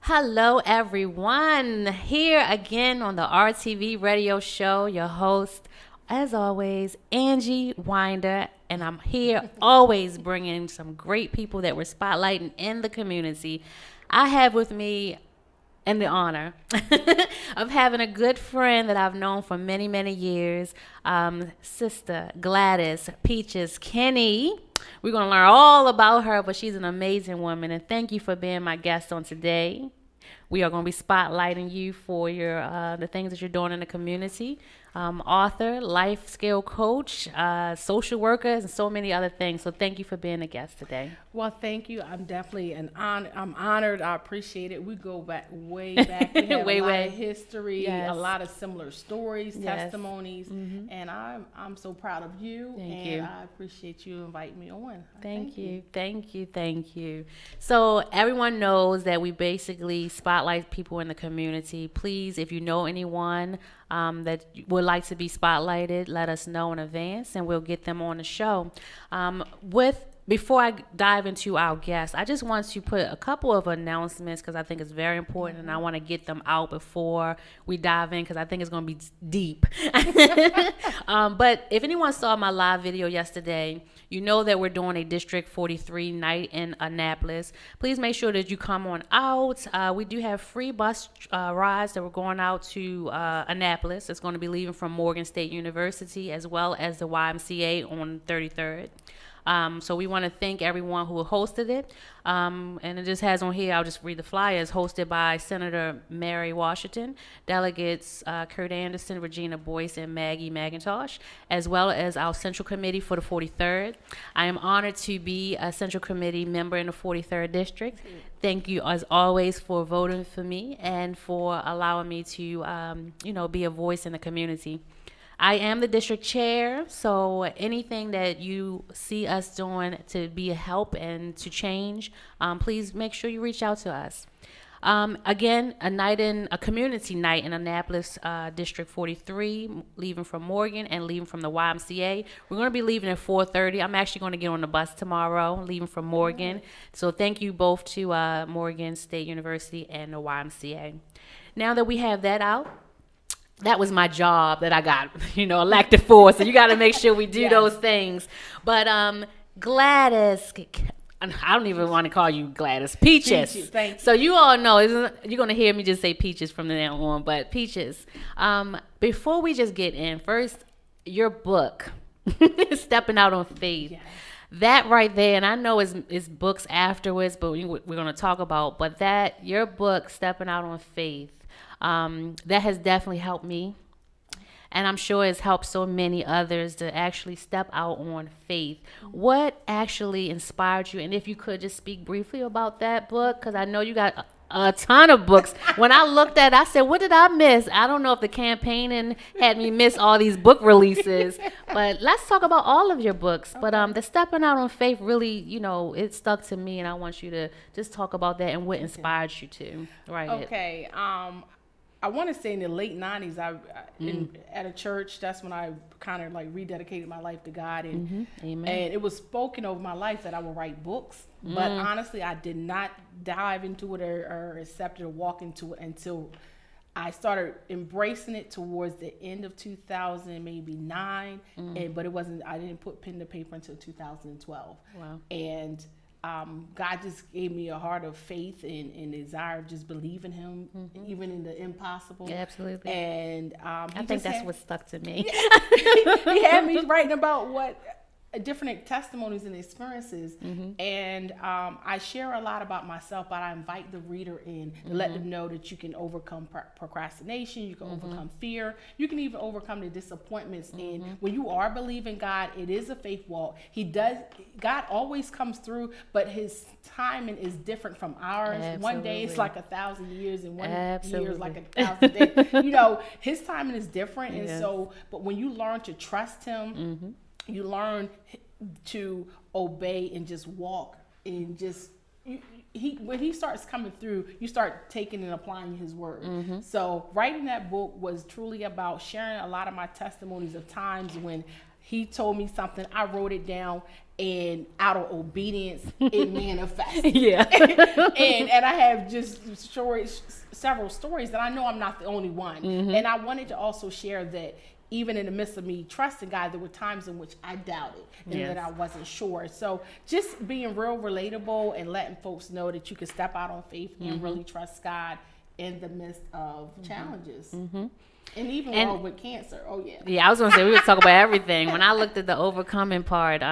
Hello, everyone. Here again on the RTV Radio Show, your host, as always, Angie Winder. And I'm here always bringing some great people that we're spotlighting in the community. I have with me and the honor of having a good friend that I've known for many, many years, Sister Gladys Peaches Kenney. We're going to learn all about her, but she's an amazing woman. And thank you for being my guest on today. We are going to be spotlighting you for your the things that you're doing in the community. Author, life skill coach, social workers, and so many other things. So thank you for being a guest today. Well, thank you. I'm definitely I'm honored. I appreciate it. We go back way back. We have a lot of history, Yes. a lot of similar stories, Yes. testimonies, and I'm so proud of you. Thank you. I appreciate you inviting me on. Thank you. So everyone knows that we basically spotlight people in the community. Please, if you know anyone that would like to be spotlighted, let us know in advance and we'll get them on the show. Before I dive into our guests, I just want to put a couple of announcements because I think it's very important and I want to get them out before we dive in because I think it's going to be deep. But if anyone saw my live video yesterday, you know that we're doing a District 43 night in Annapolis. Please make sure that you come on out. We do have free bus rides that we're going out to Annapolis. It's going to be leaving from Morgan State University as well as the YMCA on 33rd. So we want to thank everyone who hosted it. And it just has on here, I'll just read the flyer. It's hosted by Senator Mary Washington, delegates Kurt Anderson, Regina Boyce, and Maggie McIntosh, as well as our Central Committee for the 43rd. I am honored to be a Central Committee member in the 43rd District. Thank you, as always, for voting for me and for allowing me to, be a voice in the community. I am the district chair, so anything that you see us doing to be a help and to change, please make sure you reach out to us. Again, a community night in Annapolis, District 43, leaving from Morgan and leaving from the YMCA. We're going to be leaving at 4:30. I'm actually going to get on the bus tomorrow, leaving from Morgan. So thank you both to Morgan State University and the YMCA. Now that we have that out, that was my job that I got, elected for. So you got to make sure we do those things. But Gladys, I don't even want to call you Gladys. Peaches. Thank you. So you all know, you're going to hear me just say Peaches from now on. But Peaches, before we just get in, first, your book, Stepping Out on Faith. Yes. That right there, and I know it's books afterwards, but we're going to talk about, but your book, Stepping Out on Faith, that has definitely helped me, and I'm sure it's helped so many others to actually step out on faith. What actually inspired you? And if you could just speak briefly about that book, because I know you got a ton of books. When I looked at it, I said, what did I miss? I don't know if the campaigning had me miss all these book releases, but let's talk about all of your books. Okay. But the Stepping Out on Faith really, it stuck to me, and I want you to just talk about that and what inspired you to write it. Okay. I want to say in the late 90s, at a church, that's when I kind of like rededicated my life to God. And, Amen. And it was spoken over my life that I would write books. But honestly, I did not dive into it or accept it or walk into it until I started embracing it towards the end of 2000, maybe 9. But I didn't put pen to paper until 2012. Wow. And God just gave me a heart of faith and desire of just believing Him, even in the impossible. Yeah, absolutely. And I think that's what stuck to me. He had me writing about different testimonies and experiences, and I share a lot about myself, but I invite the reader in to let them know that you can overcome procrastination, you can overcome fear, you can even overcome the disappointments. And when you are believing God, it is a faith walk. God always comes through, but His timing is different from ours. Absolutely. One day it's like 1,000 years, and one year is like 1,000 days. His timing is different. Yes. And so, but when you learn to trust Him, you learn to obey and just walk and just when he starts coming through, you start taking and applying his word. So writing that book was truly about sharing a lot of my testimonies of times when he told me something, I wrote it down, and out of obedience, it manifested. Yeah. and I have just several stories that I know I'm not the only one. And I wanted to also share that even in the midst of me trusting God, there were times in which I doubted and that I wasn't sure. So just being real relatable and letting folks know that you can step out on faith and really trust God in the midst of challenges. And even with cancer. Oh, yeah. Yeah, I was going to say, we would talk about everything. When I looked at the overcoming part,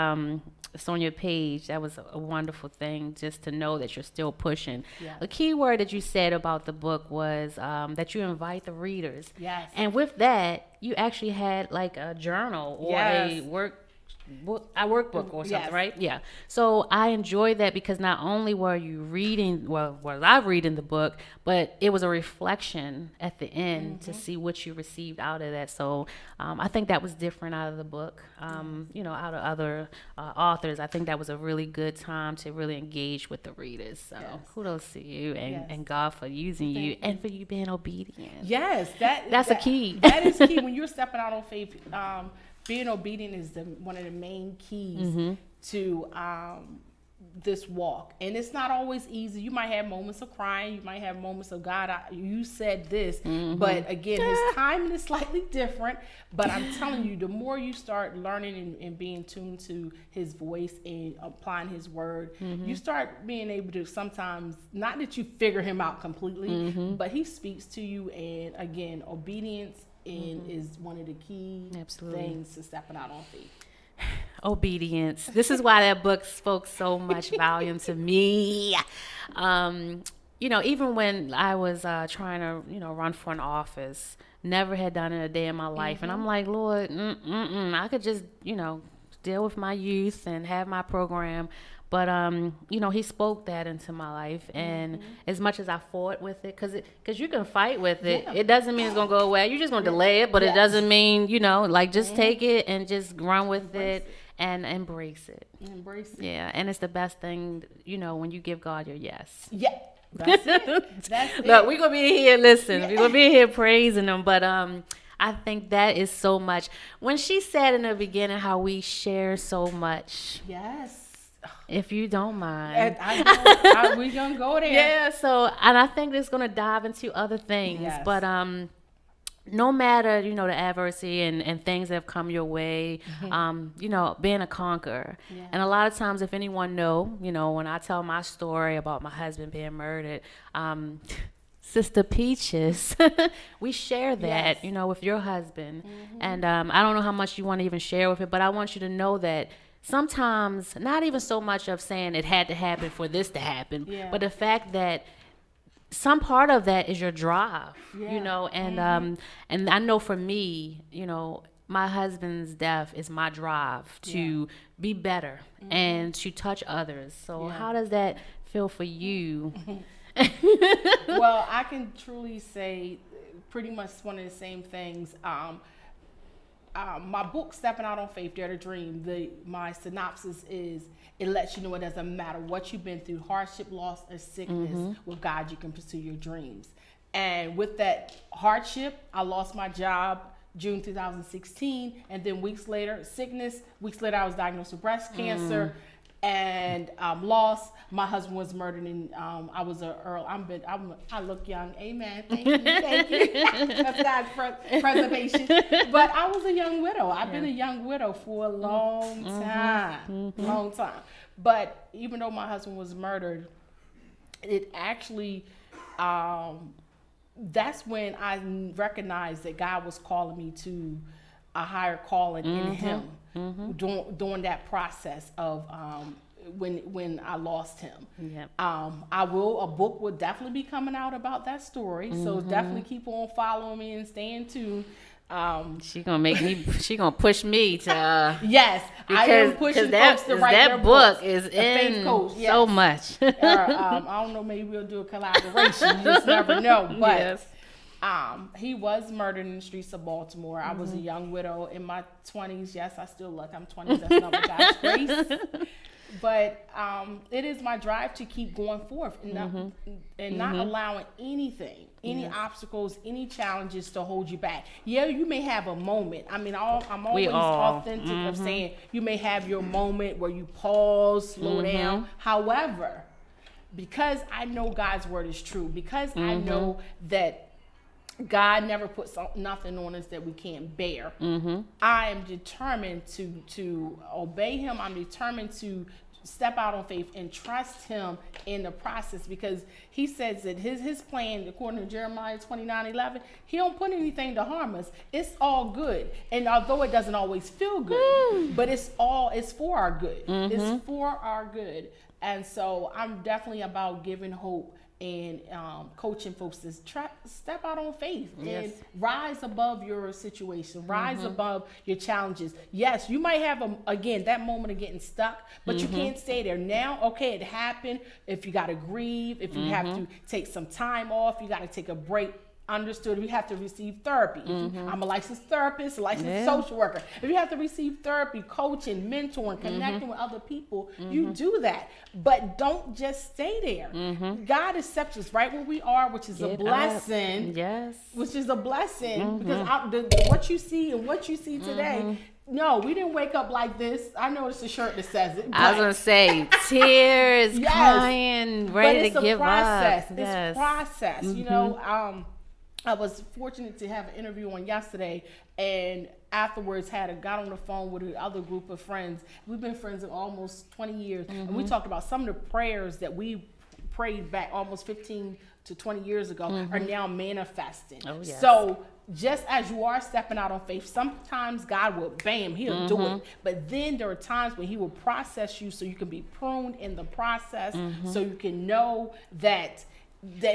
it's on your page. That was a wonderful thing, just to know that you're still pushing. Yeah. A key word that you said about the book was that you invite the readers. Yes. And with that, you actually had like a journal or a workbook or something, right? Yeah. So I enjoyed that because not only were you reading, was I reading the book, but it was a reflection at the end to see what you received out of that. So I think that was different out of the book. You know, out of other authors, I think that was a really good time to really engage with the readers. So kudos to you and God for using you and for you being obedient. Yes, that's a key. That is key when you're stepping out on faith. Being obedient is one of the main keys to this walk. And it's not always easy. You might have moments of crying. You might have moments of, God, you said this. But again, his timing is slightly different. But I'm telling you, the more you start learning and being tuned to his voice and applying his word, you start being able to sometimes, not that you figure him out completely, but he speaks to you. And again, obedience is one of the key things to stepping out on faith. Obedience. This is why that book spoke so much volume to me. You know, even when I was trying to, run for an office, never had done it a day in my life. And I'm like, Lord, I could just, deal with my youth and have my program. But, he spoke that into my life. And as much as I fought with it, because you can fight with it, it doesn't mean it's going to go away. You're just going to delay it, but it doesn't mean, just take it and just run with it and embrace it. Embrace it. Yeah, and it's the best thing, when you give God your yes. Yeah, that's it. That's it. Look, we're going to be here, we're going to be here praising him, but I think that is so much. When she said in the beginning how we share so much. Yes. If you don't mind. We're going to go there. Yeah, so, and I think it's going to dive into other things. Yes. But no matter, the adversity and things that have come your way, being a conqueror. Yeah. And a lot of times, if anyone know, when I tell my story about my husband being murdered, Sister Peaches, we share that, with your husband. And I don't know how much you want to even share with it, but I want you to know that sometimes, not even so much of saying it had to happen for this to happen, but the fact that some part of that is your drive, and I know for me, my husband's death is my drive to be better and to touch others. So how does that feel for you? Well, I can truly say pretty much one of the same things. My book, Stepping Out on Faith, Dare to Dream, my synopsis is, it lets you know it doesn't matter what you've been through, hardship, loss, or sickness, with God you can pursue your dreams. And with that hardship, I lost my job June 2016, and then weeks later, I was diagnosed with breast cancer. And lost. My husband was murdered, and I was a Earl. I look young. Amen. Thank you. That's God's preservation. But I was a young widow. I've been a young widow for a long time. But even though my husband was murdered, it actually, that's when I recognized that God was calling me to a higher calling in him during that process of when I lost him. Yep. A book will definitely be coming out about that story. So definitely keep on following me and staying tuned. She gonna push me to yes, I am pushing folks to write their book books. Is the in Faith Coach, yes. So much. I don't know, maybe we'll do a collaboration. You just never know. But yes. He was murdered in the streets of Baltimore. I was a young widow in my 20s. Yes, I still look. I'm 20s. That's not God's grace. But it is my drive to keep going forth and not allowing anything, any obstacles, any challenges to hold you back. Yeah, you may have a moment. I mean, I'm always authentic of saying you may have your moment where you pause, slow down. However, because I know God's word is true, because I know that God never puts nothing on us that we can't bear. I am determined to obey him. I'm determined to step out on faith and trust him in the process, because he says that his plan, according to Jeremiah 29:11, he don't put anything to harm us. It's all good. And although it doesn't always feel good, but it's for our good. It's for our good. And so I'm definitely about giving hope and coaching folks to step out on faith and rise above your situation, rise above your challenges. Yes, you might have, that moment of getting stuck, but you can't stay there. Now, okay, it happened. If you got to grieve, if you have to take some time off, you got to take a break. Understood. We have to receive therapy. I'm a licensed therapist, a licensed social worker. If you have to receive therapy, coaching, mentoring, connecting with other people, you do that. But don't just stay there. God accepts us right where we are, which is a blessing. Yes. Which is a blessing, because what you see and what you see today. No, we didn't wake up like this. I know it's a shirt that says it. I was going to say, tears, crying, ready to give up. It's a process. You know, I was fortunate to have an interview on yesterday, and afterwards got on the phone with another group of friends. We've been friends for almost 20 years, and we talked about some of the prayers that we prayed back almost 15 to 20 years ago are now manifesting. Oh, yes. So just as you are stepping out on faith, sometimes God will, he'll do it. But then there are times when he will process you so you can be pruned in the process, so you can know that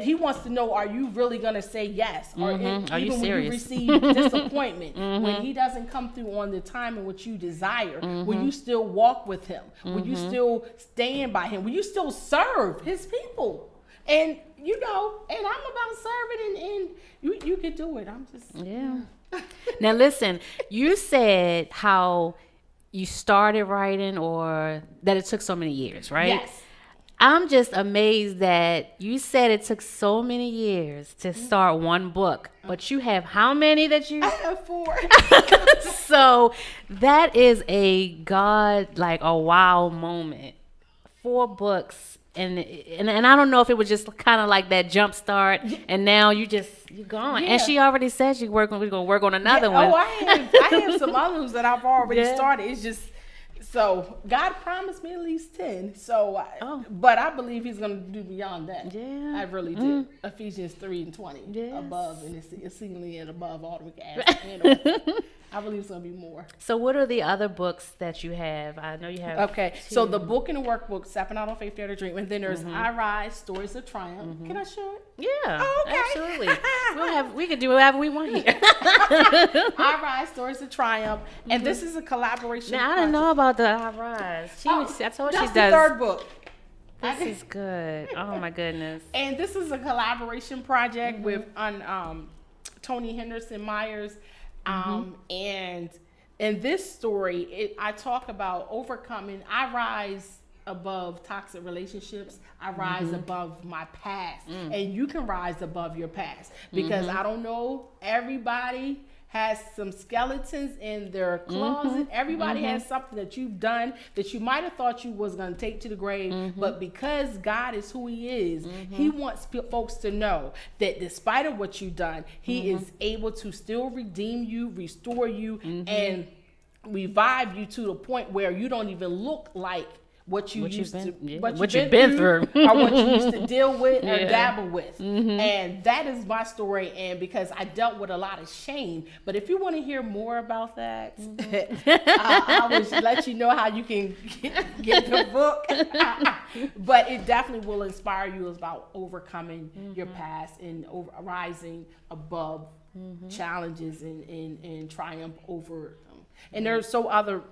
he wants to know, are you really going to say yes? Or are you even when you receive disappointment, when he doesn't come through on the time in which you desire, will you still walk with him? Will you still stand by him? Will you still serve his people? And, you know, and I'm about serving, and you can do it. I'm just... Yeah. Now, listen, you said how you started writing, or that it took so many years, right? Yes. I'm just amazed that you said it took so many years to start one book, but you have how many that you... I have 4. So that is a wow moment. 4 books. And I don't know if it was just kind of like that jump start, and now you're gone. Yeah. And she already said we're going to work on another one. Oh, I have some others that I've already started. It's just... So God promised me at least 10. So, but I believe he's going to do beyond that. Yeah. I really do. Ephesians 3:20. Yes. Above, and it's exceedingly and above all we can ask. I believe it's going to be more. So what are the other books that you have? I know you have 2. So the book and the workbook, Stepping Out on Faith, Dare to Dream. And then there's I Rise, Stories of Triumph. Can I show it? Yeah. Oh, okay. Absolutely. We can do whatever we want here. I Rise, Stories of Triumph. And this is a collaboration. Now, I didn't know about the I Rise. I told she does. That's the 3rd book. This is good. Oh, my goodness. And this is a collaboration project with Tony Henderson Myers. And in this story, I talk about overcoming. I rise above toxic relationships. I rise above my past. And you can rise above your past, because I don't know, everybody has some skeletons in their closet. Everybody has something that you've done that you might have thought you was going to take to the grave, but because God is who he is, he wants folks to know that despite of what you've done, he is able to still redeem you, restore you, and revive you to the point where you don't even look like what you've been through or what you used to deal with or dabble with. And that is my story, and because I dealt with a lot of shame. But if you want to hear more about that, I will let you know how you can get the book. But it definitely will inspire you about overcoming your past and rising above challenges and triumph over them. And there's some other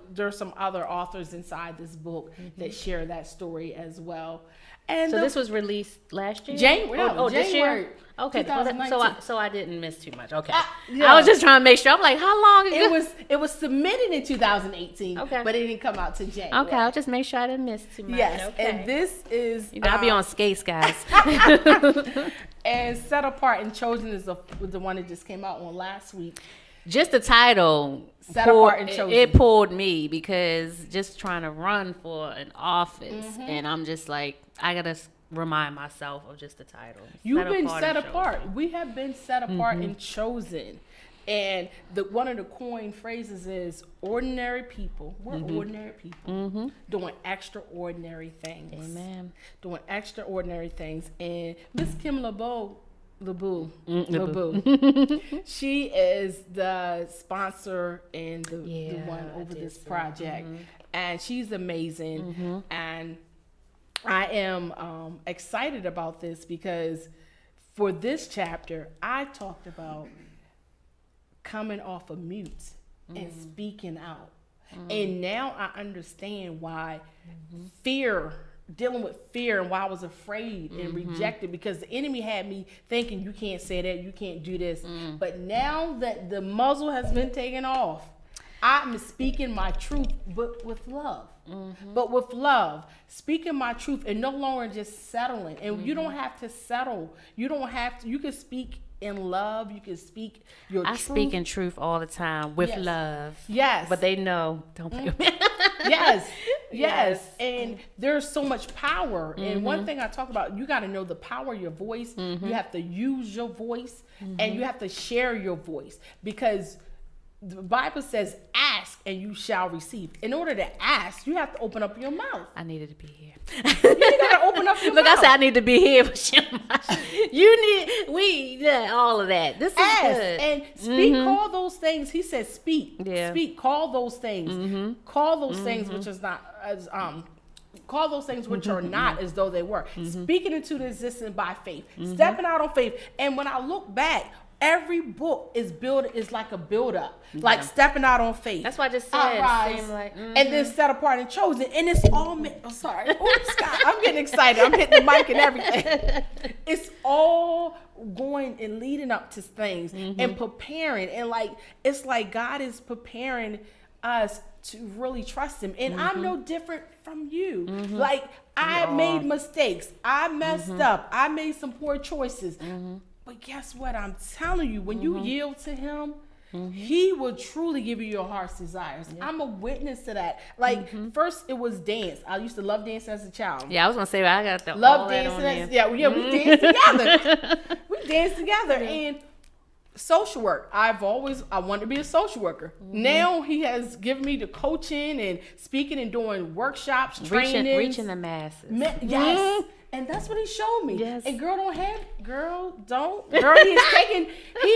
authors inside this book that share that story as well. And So this was released last year? January. This January. year? Okay. Well, 2019. so I didn't miss too much. Okay. Yeah. I was just trying to make sure. I'm like, how long ago? It was submitted in 2018, Okay. but it didn't come out to January. Okay, I'll just make sure I didn't miss too much. Yes, Okay. and this is I'll be on skates, guys. and Set Apart and Chosen is the one that just came out on last week. Just the title Set Apart and Chosen. It pulled me because just trying to run for an office, and I'm just like, I gotta remind myself of just the title. You've been Apart set and apart. We have been set apart and chosen. And one of the coin phrases is ordinary people. We're ordinary people doing extraordinary things. Amen. Doing extraordinary things. And Miss Kim LeBeau, she is the sponsor and the one over this project. And she's amazing. And I am excited about this because for this chapter, I talked about coming off of mute and speaking out. And now I understand why dealing with fear and why I was afraid and rejected, because the enemy had me thinking you can't say that, you can't do this. But now that the muzzle has been taken off, I'm speaking my truth, but with love. But with love, speaking my truth and no longer just settling. And you don't have to settle. You can speak in love. You can speak your truth. I speak in truth all the time with love. Yes. But they know, don't play with me. Yes. And there's so much power. And one thing I talk about, you got to know the power of your voice. You have to use your voice and you have to share your voice, because the Bible says, ask and you shall receive. In order to ask, you have to open up your mouth. I needed to be here. You got to open up your Look, mouth. I said I need to be here. All of that. This is Ask good. and speak, call those things. He said speak. Yeah. Speak, call those things. Call those things which is not as call those things which are not as though they were. Speaking into the existence by faith. Stepping out on faith. And when I look back, every book is like a build up, like stepping out on faith. That's what I just said. Arise, Same, like, and then set apart and chosen. And it's all sorry. Oops, God, I'm getting excited. I'm hitting the mic and everything. It's all going and leading up to things and preparing. And it's like God is preparing us to really trust him. And I'm no different from you. Like, I made mistakes. I messed up. I made some poor choices. But guess what? I'm telling you, when you yield to him, he will truly give you your heart's desires. I'm a witness to that. Like, first it was dance. I used to love dancing as a child. Yeah, I was gonna say I got the Love all that on dancing. there. We danced together. We danced together. And social work. I wanted to be a social worker. Now he has given me the coaching and speaking and doing workshops, training. Reaching the masses. Yes. And that's what he showed me. Yes. And girl, he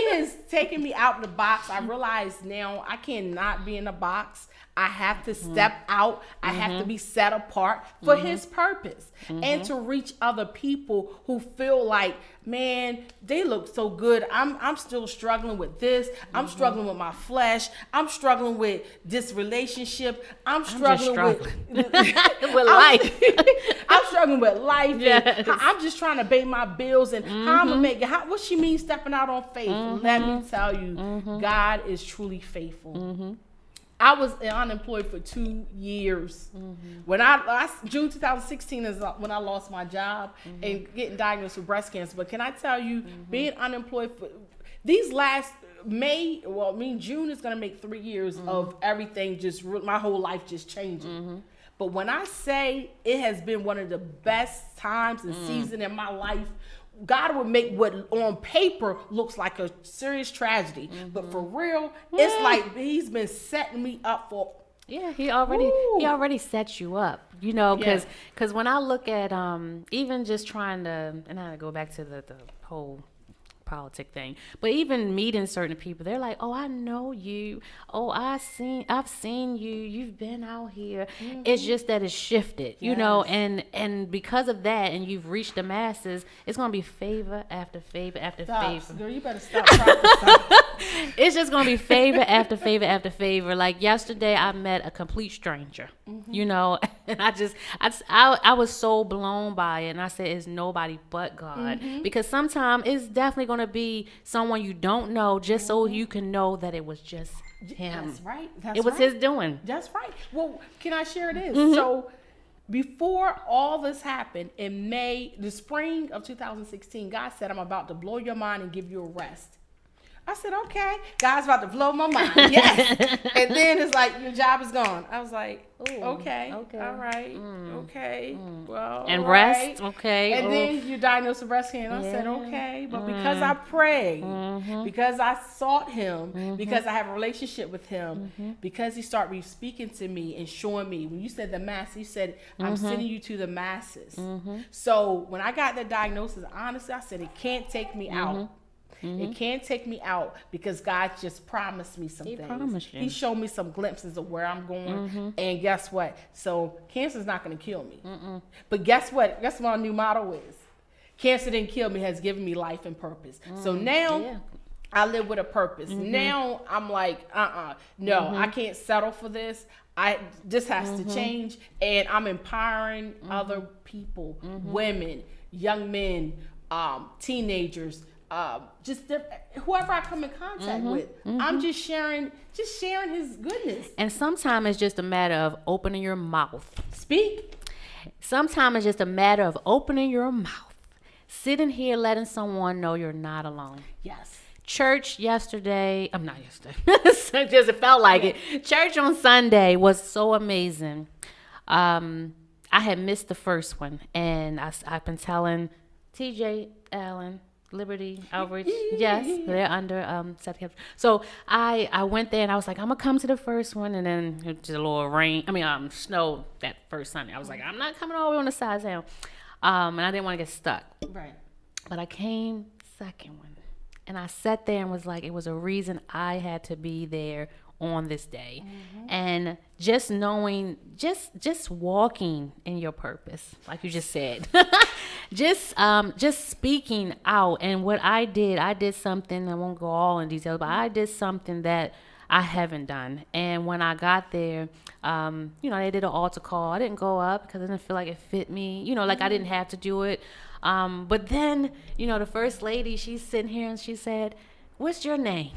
has taken me out of the box. I realize now I cannot be in a box. I have to step out. I have to be set apart for his purpose and to reach other people who feel like, man, they look so good. I'm still struggling with this. I'm struggling with my flesh. I'm struggling with this relationship. I'm struggling with life. I'm struggling with life. Yes. And I'm just trying to pay my bills and how I'm gonna make it. What she means stepping out on faith. Let me tell you, God is truly faithful. I was unemployed for 2 years. When June 2016 is when I lost my job and getting diagnosed with breast cancer. But can I tell you, being unemployed for these last June is going to make 3 years of everything, my whole life just changing. But when I say it has been one of the best times and season in my life, God would make what on paper looks like a serious tragedy, but for real, it's like he's been setting me up for. Yeah, he already set you up, because when I look at even just trying to, and I go back to the whole politic thing, but even meeting certain people, they're like, oh, I know you, oh, I've seen you, you've been out here. It's just that it's shifted, and because of that, and you've reached the masses, it's gonna be favor after favor after favor. Girl, you better stop prophesying. it's just gonna be favor after favor after favor. Like yesterday, I met a complete stranger, you know, and I was so blown by it, and I said, "It's nobody but God," because sometimes it's definitely gonna be someone you don't know, just so you can know that it was just him. That's right. It was his doing. That's right. Well, can I share this? So before all this happened in the spring of 2016, God said, I'm about to blow your mind and give you a rest. I said, okay. God's about to blow my mind. Yes. And then it's like, your job is gone. I was like, okay. All right. Okay. Well, and all rest. right. Okay. And then you diagnosed with breast cancer. I said, okay. But because I prayed, because I sought him, because I have a relationship with him, because he started speaking to me and showing me, when you said the masses, you said, I'm sending you to the masses. So when I got the diagnosis, honestly, I said, it can't take me out. It can't take me out because God just promised me some things. Promised you. He showed me some glimpses of where I'm going. And guess what? So cancer's not going to kill me. But guess what? Guess what our new motto is? Cancer didn't kill me, has given me life and purpose. So now I live with a purpose. Now I'm like, no, I can't settle for this. This has to change. And I'm empowering other people, women, young men, teenagers, whoever I come in contact with. I'm just sharing his goodness. And sometimes it's just a matter of opening your mouth. Speak. Sometimes it's just a matter of opening your mouth. Sitting here letting someone know you're not alone. Yes. Church yesterday, I'm not yesterday. It felt like it. Church on Sunday was so amazing. I had missed the first one, and I've been telling TJ Allen, Liberty Outreach, yes, they're under South Carolina. So I went there and I was like, I'm gonna come to the first one, and then it was a little snow that first Sunday. I was like, I'm not coming all the way on the side down, and I didn't want to get stuck. Right. But I came second one, and I sat there and was like, it was a reason I had to be there on this day. And just knowing, just walking in your purpose, like you just said, just speaking out. And what I did something, I won't go all in detail, but I did something that I haven't done. And when I got there, they did an altar call. I didn't go up because I didn't feel like it fit me, like I didn't have to do it. But then, the first lady, she's sitting here and she said, what's your name?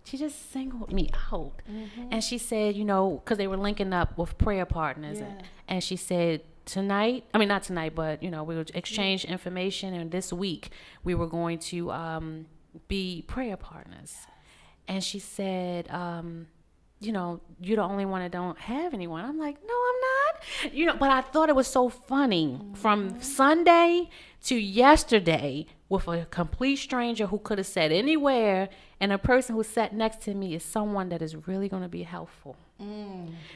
She just singled me out. And she said, because they were linking up with prayer partners. And she said, not tonight, but, we would exchange information. And this week we were going to be prayer partners. And she said, you're the only one that don't have anyone. I'm like, no, I'm not. But I thought it was so funny from Sunday to yesterday with a complete stranger who could have sat anywhere, and a person who sat next to me is someone that is really going to be helpful.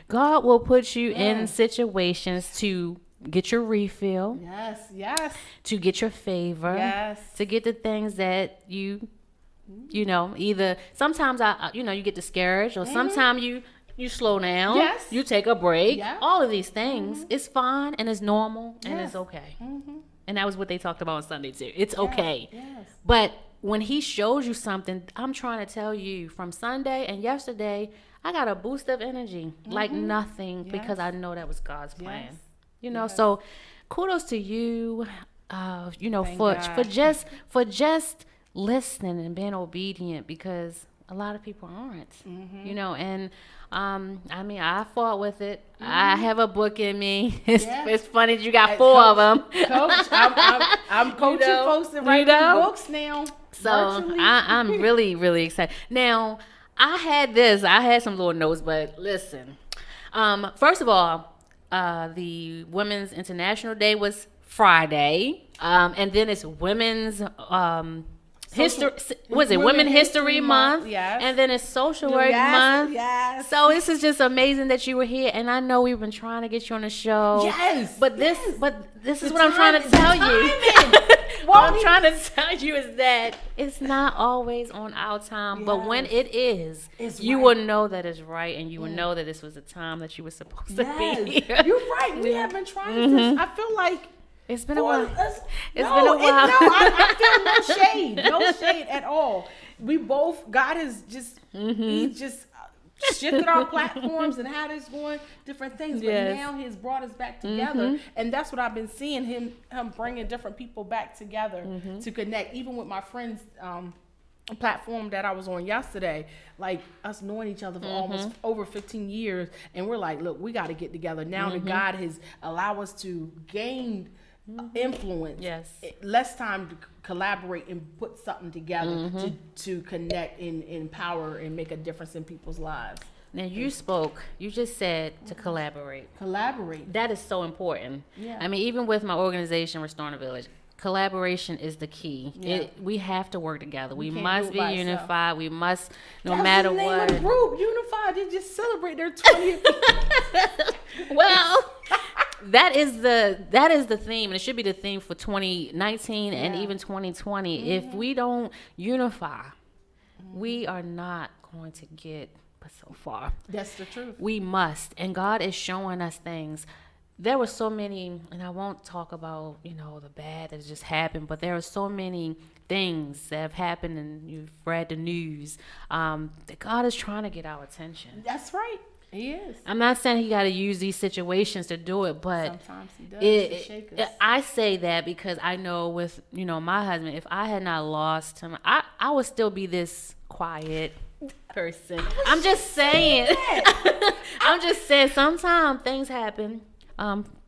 God will put you in situations to get your refill. Yes. To get your favor. Yes. To get the things that you either sometimes you get discouraged, or sometimes you slow down. Yes. You take a break. Yeah. All of these things. It's fine and it's normal and it's okay. And that was what they talked about on Sunday too. It's okay. Yes. But when he shows you something, I'm trying to tell you, from Sunday and yesterday, I got a boost of energy like nothing, because I know that was God's plan. So kudos to you, for just listening and being obedient, because a lot of people aren't, and I fought with it. I have a book in me. It's funny that you got four of them. Coach, I'm coaching folks to write books now. So I'm really, really excited. Now, I had some little notes, but listen. First of all, the Women's International Day was Friday, and then it's Women's Women History Month, yes. And then it's Social Work Month. Yes. So this is just amazing that you were here, and I know we've been trying to get you on the show. Yes. But this is what I'm trying to tell you. What I'm trying to tell you is that it's not always on our time, but when it is, you will know that it's right, and you will know that this was the time that you were supposed to be here. You're right. We have been trying this. I feel like it's been a while. I feel no shade. No shade at all. God has just, He's just shifted our platforms and had us going different things. But now He's brought us back together. And that's what I've been seeing, him bringing different people back together to connect. Even with my friends, platform that I was on yesterday, like us knowing each other for almost over 15 years. And we're like, look, we got to get together now that God has allowed us to gain influence. Less time to collaborate and put something together to connect and empower and make a difference in people's lives. Now you just said to collaborate. That is so important. I mean, even with my organization, Restoring the Village, collaboration is the key. We have to work together. We must be unified. We must, matter what. That's the name of the group, Unified. They just celebrate their 20th. Well, that is the theme, and it should be the theme for 2019 and even 2020. If we don't unify, we are not going to get so far. That's the truth. We must, and God is showing us things. There were so many, and I won't talk about, the bad that just happened, but there are so many things that have happened, and you've read the news, that God is trying to get our attention. That's right. He is. I'm not saying He got to use these situations to do it, but sometimes He does to shake us. I say that because I know with, my husband, if I had not lost him, I would still be this quiet person. I'm just saying. I'm just saying sometimes things happen.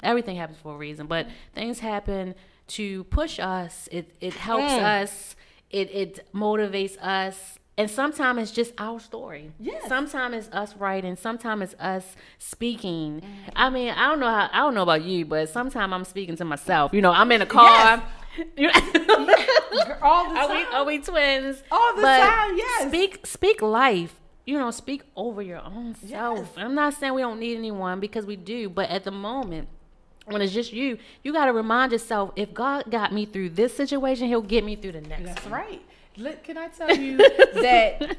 Everything happens for a reason, but things happen to push us. It helps us. It motivates us. And sometimes it's just our story. Sometimes it's us writing. Sometimes it's us speaking. I mean, I don't know about you, but sometimes I'm speaking to myself. I'm in a car. All the time. Are we twins? All the time, yes. Speak life. Speak over your own self. I'm not saying we don't need anyone, because we do. But at the moment, when it's just you got to remind yourself, if God got me through this situation, He'll get me through the next. That's right. Can I tell you that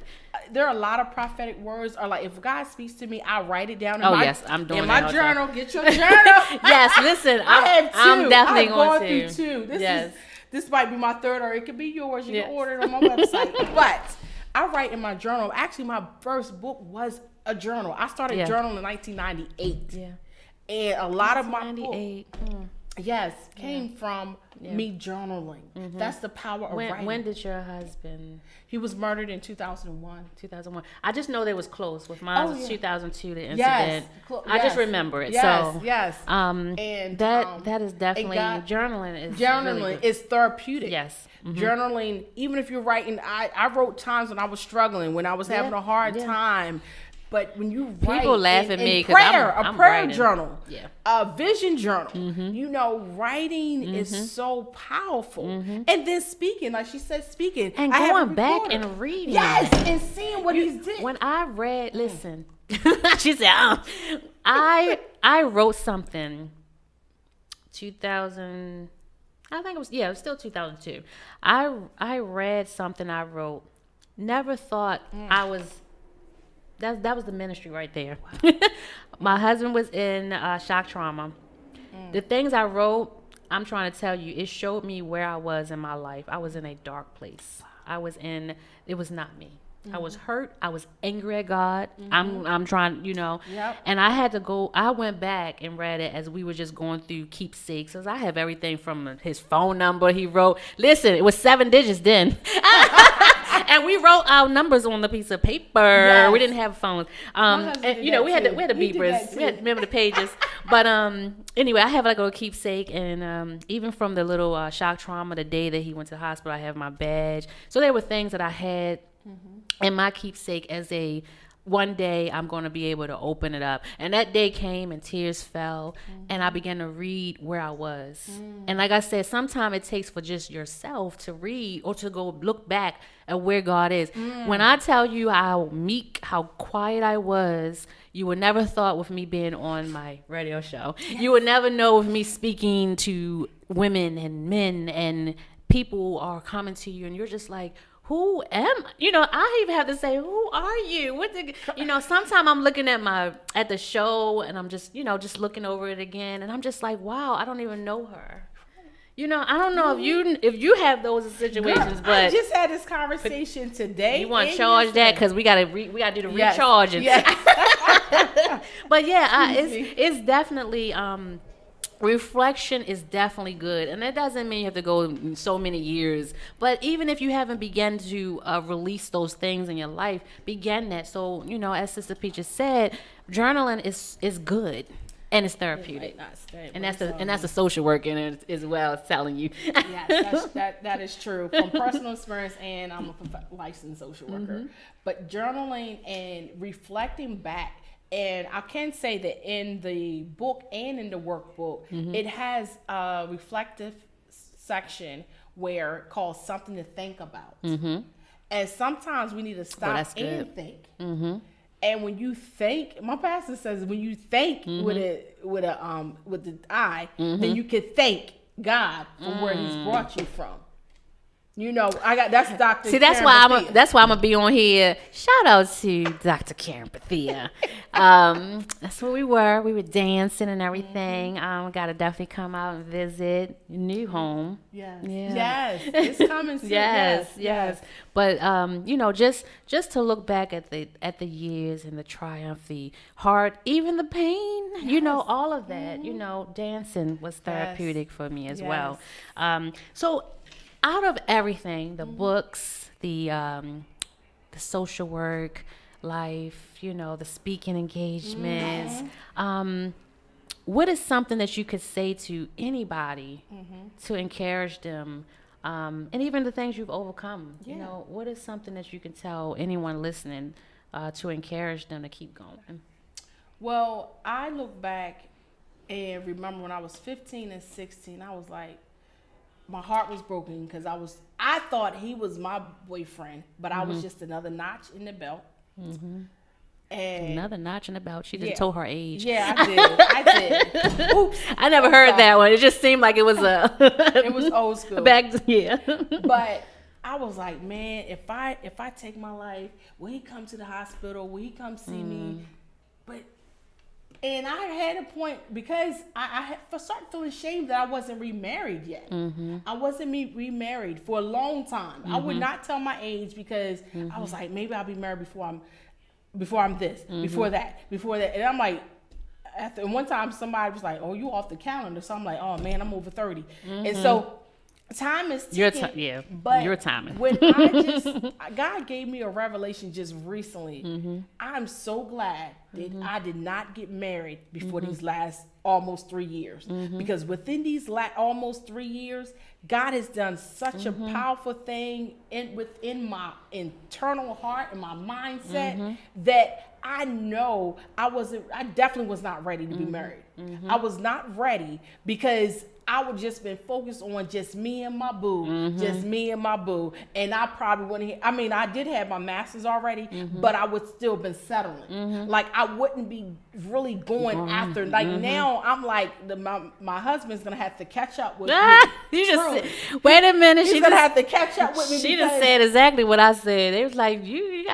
there are a lot of prophetic words, or like if God speaks to me, I write it down I'm doing in my journal. Get your journal. Yes, listen, I have 2. I'm definitely I've going through to. 2. This might be my 3rd, or it could be yours. You can order it on my website. But I write in my journal. Actually, my first book was a journal. I started journaling in 1998. And a lot of my book, came from me journaling. That's the power of writing. When did your husband? He was murdered in 2001. 2001. I just know they was close. With mine was 2002, the incident. I just remember it. Yes. And that is definitely journaling is therapeutic. Yes. Journaling, even if you're writing, I wrote times when I was struggling, when I was having a hard time. But when you write, people laugh at me because I'm prayer writing. Journal, a vision journal, writing is so powerful. And then speaking, like she said, speaking. And going back and reading. Yes, and seeing what he's did. When I read, listen, she said, I wrote something, 2000, I think it was still 2002. I read something I wrote, never thought I was... That was the ministry right there. Wow. My husband was in shock trauma. The things I wrote, I'm trying to tell you, it showed me where I was in my life. I was in a dark place. It was not me. I was hurt. I was angry at God. I'm trying, and I went back and read it as we were just going through keepsakes. I have everything from his phone number he wrote. Listen, it was 7 digits then. And we wrote our numbers on the piece of paper. Yes. We didn't have phones. And, we had the beepers. We had remember the pages. But anyway, I have like a little keepsake, and even from the little shock trauma, the day that he went to the hospital, I have my badge. So there were things that I had in my keepsake as one day I'm going to be able to open it up. And that day came and tears fell, and I began to read where I was. And like I said, sometimes it takes for just yourself to read or to go look back at where God is. When I tell you how meek, how quiet I was, you would never thought with me being on my radio show. Yes. You would never know with me speaking to women and men, and people are coming to you and you're just like, who am I? I even have to say, who are you? Sometimes I'm looking at the show and I'm just, just looking over it again, and I'm just like, wow, I don't even know her. I don't know if you have those situations, but I just had this conversation today. You want to charge that because we gotta do the recharging. Yes. But it's definitely reflection is definitely good, and that doesn't mean you have to go so many years. But even if you haven't begun to release those things in your life, begin that. So as Sister Peaches said, journaling is good. And it's therapeutic, and that's the social work in it as well. It's telling you. Yes, that is true from personal experience, and I'm a licensed social worker. But journaling and reflecting back, and I can say that in the book and in the workbook, it has a reflective section where called something to think about. And sometimes we need to stop and think. And when you think, my pastor says, when you think with the eye, then you can thank God for where He's brought you from. That's Dr. See, that's why I'm gonna be on here. Shout out to Dr. Karen Bethia. That's where we were. We were dancing and everything. Gotta definitely come out and visit new home. Yes, it's coming soon. Yes. But just to look back at the years and the triumph, the heart, even the pain. All of that. Dancing was therapeutic for me as well. So. Out of everything, the books, the social work, life, the speaking engagements, what is something that you could say to anybody to encourage them, and even the things you've overcome? What is something that you can tell anyone listening to encourage them to keep going? Well, I look back and remember when I was 15 and 16, I was like, my heart was broken because I thought he was my boyfriend, but I was just another notch in the belt. And another notch in the belt. She just told her age. Yeah, I did. Oops. I never heard that one. It just seemed like it was it was old school. But I was like, man, if I take my life, will he come to the hospital? Will he come see me? And I had a point because I started feeling shame that I wasn't remarried yet. I wasn't remarried for a long time. I would not tell my age because I was like, maybe I'll be married before I'm this, before that. And I'm like, and one time somebody was like, oh, you off the calendar. So I'm like, oh man, I'm over 30. And so time is ticking. But your timing. When God gave me a revelation just recently. I'm so glad that I did not get married before these last almost 3 years, because within these almost 3 years, God has done such a powerful thing within my internal heart and my mindset that I know I definitely was not ready to be married. I was not ready because I would just been focused on just me and my boo, just me and my boo. And I probably wouldn't, I did have my master's already, but I would still been settling. Like I wouldn't be really going after, like now I'm like, my husband's going to have to catch up with me. You just wait a minute. He's going to have to catch up with me. She just said exactly what I said. It was like, you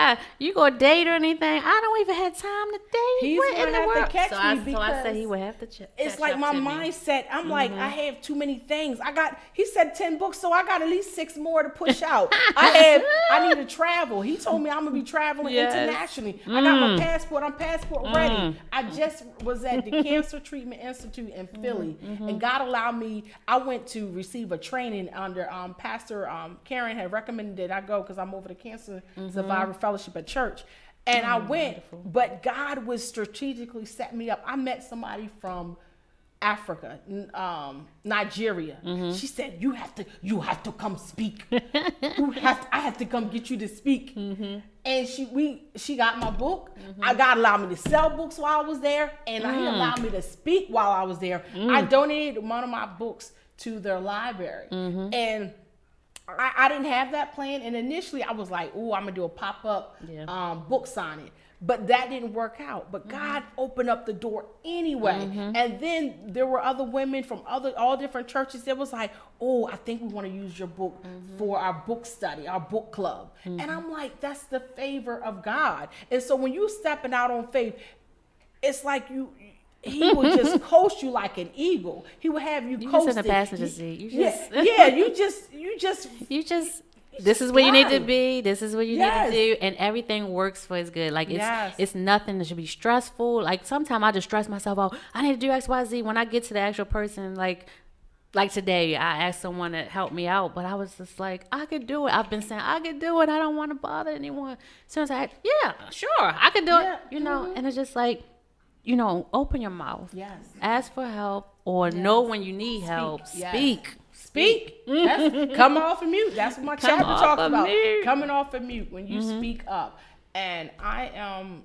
going to date or anything? I don't even have time to date. He's going to have to catch me because so I said he would have to check. It's like my mindset. I'm like, I have too many things. He said 10 books, so I got at least 6 more to push out. I need to travel. He told me I'm going to be traveling internationally. I got my passport. I'm passport ready. I just was at the Cancer Treatment Institute in Philly, and God allowed me, I went to receive a training under Pastor Karen had recommended that I go because I'm over the Cancer Survivor Fellowship at church. And I went, but God was strategically set me up. I met somebody from Africa, Nigeria. She said, you have to come speak. I have to come get you to speak. And she got my book. God allowed me to sell books while I was there, and He allowed me to speak while I was there. I donated one of my books to their library. And I didn't have that plan. And initially I was like, oh, I'm gonna do a pop-up book signing. But that didn't work out. But God opened up the door anyway. And then there were other women from all different churches that was like, oh, I think we want to use your book for our book study, our book club. And I'm like, that's the favor of God. And so when you stepping out on faith, it's like he would just coast you like an eagle. He would have you coasting. Just in the passenger seat. You just. This is where you need to be. This is what you need to do, and everything works for his good. Like it's nothing that should be stressful. Like sometimes I just stress myself out. I need to do X, Y, Z. When I get to the actual person, like today, I asked someone to help me out, but I was just like, I could do it. I've been saying I could do it. I don't want to bother anyone. So I was like, yeah, sure, I could do it. You know, and it's just like, you know, open your mouth. Yes. Ask for help or know when you need help. Speak. Come off of mute. That's what my chapter talks about. Coming off of mute when you speak up. And I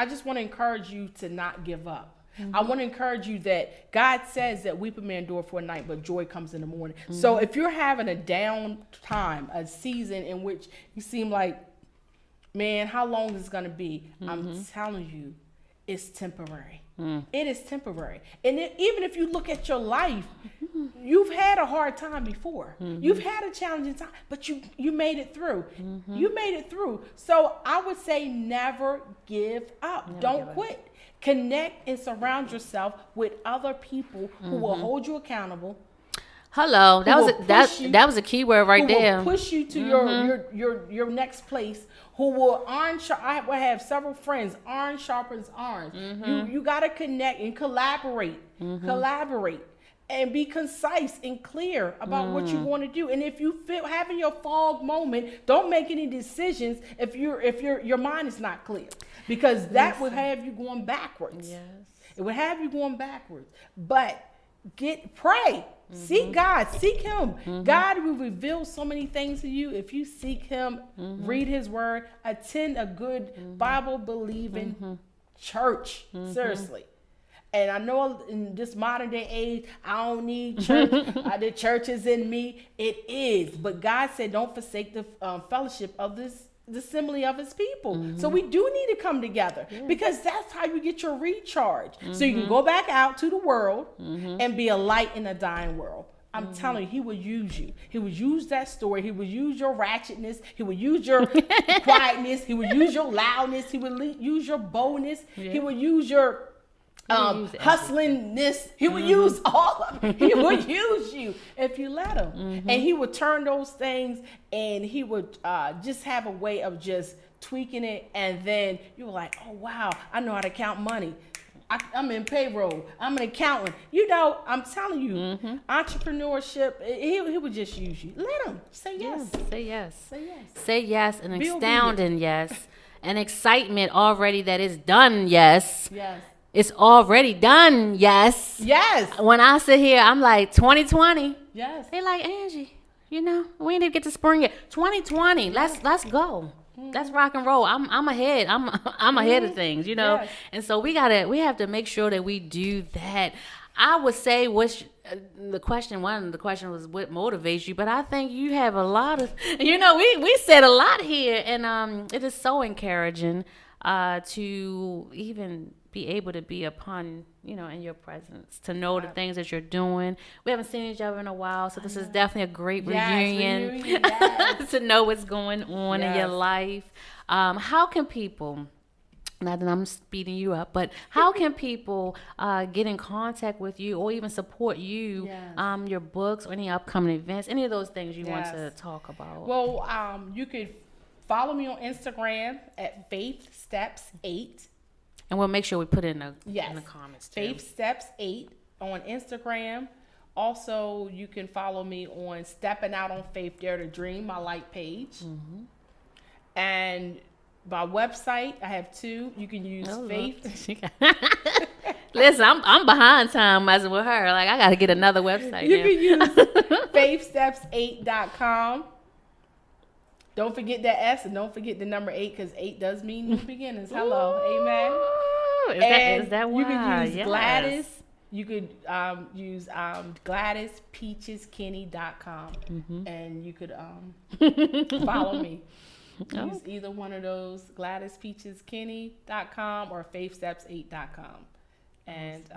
just want to encourage you to not give up. I want to encourage you that God says that weeping may endure for a night, but joy comes in the morning. So if you're having a down time, a season in which you seem like, man, how long is it going to be? I'm telling you, it's temporary. It is temporary. And even if you look at your life, you've had a hard time before. You've had a challenging time, but you made it through. You made it through. So I would say never give up. Don't quit. Connect and surround yourself with other people who will hold you accountable. Hello, that was a key word right there. Who will push you to your next place. Who will I will have several friends. Iron sharpens iron. You got to connect and collaborate. Collaborate and be concise and clear about what you want to do. And if you feel having your fog moment, don't make any decisions if your mind is not clear, because that will have you going backwards. Yes, it will have you going backwards. But pray. Seek God. Seek Him. God will reveal so many things to you if you seek Him, read His Word, attend a good Bible-believing church. Seriously. And I know in this modern day age, I don't need church. The church is in me. It is. But God said, don't forsake the fellowship of the assembly of His people. So we do need to come together, because that's how you get your recharge. So you can go back out to the world and be a light in a dying world. I'm telling you, He will use you. He will use that story. He will use your ratchetness. He will use your quietness. He will use your loudness. He will use your boldness. He will use your hustlingness. He will use all of it. He will use you if you let Him. And He would turn those things, and He would just have a way of just tweaking it. And then you're like, oh, wow, I know how to count money. I'm in payroll. I'm an accountant. You know, I'm telling you, entrepreneurship, he would just use you. Let Him. Say yes. Say yes. Say yes. Say yes. An astounding yes. An excitement already that is done. Yes. Yes. It's already done. Yes. Yes. When I sit here, I'm like 2020. Yes. They like, Angie, you know, we didn't get to spring it. 2020. Let's go. Let's rock and roll. I'm ahead. I'm ahead of things, you know. Yes. And so we have to make sure that we do that. I would say one of the question was what motivates you, but I think you have a lot of, you know, we said a lot here, and it is so encouraging to even be able to be upon, you know, in your presence, to know the things that you're doing. We haven't seen each other in a while, so this is definitely a great reunion. Yes. To know what's going on in your life. How can people, not that I'm speeding you up, but how can people get in contact with you or even support you, your books or any upcoming events, any of those things you want to talk about? Well, you could follow me on Instagram at Faith Steps 8. And we'll make sure we put it in the comments too. Faith Steps 8 on Instagram. Also, you can follow me on Stepping Out on Faith, Dare to Dream, my light page. And my website, I have 2. You can use Faith. Listen, I'm behind time messing with her. Like, I got to get another website. You can use faithsteps8.com. Don't forget that S, and don't forget the number 8, because 8 does mean new beginnings. Hello. Amen. Is that why? You could use Gladys. You could use GladysPeachesKenney.com, and you could follow me. Use either one of those, GladysPeachesKenney.com or FaithSteps8.com. And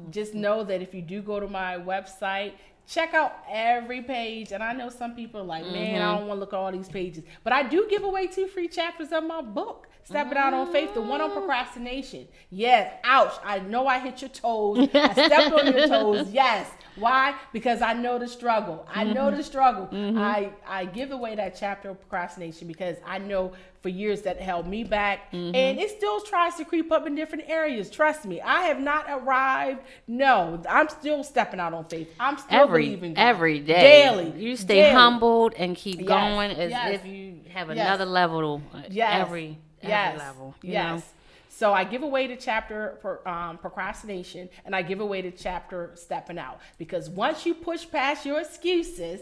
just know that if you do go to my website, check out every page. And I know some people are like, man, I don't want to look at all these pages. But I do give away 2 free chapters of my book, Stepping Out on Faith, the one on procrastination. Yes, ouch. I know I hit your toes. I stepped on your toes. Yes. Why? Because I know the struggle. I know the struggle. I give away that chapter of procrastination because I know for years that held me back. And it still tries to creep up in different areas. Trust me. I have not arrived. No, I'm still stepping out on faith. I'm still believing God. Every day. Daily. You stay humbled and keep going as if you have another level every level. You know? So I give away the chapter for procrastination, and I give away the chapter stepping out. Because once you push past your excuses,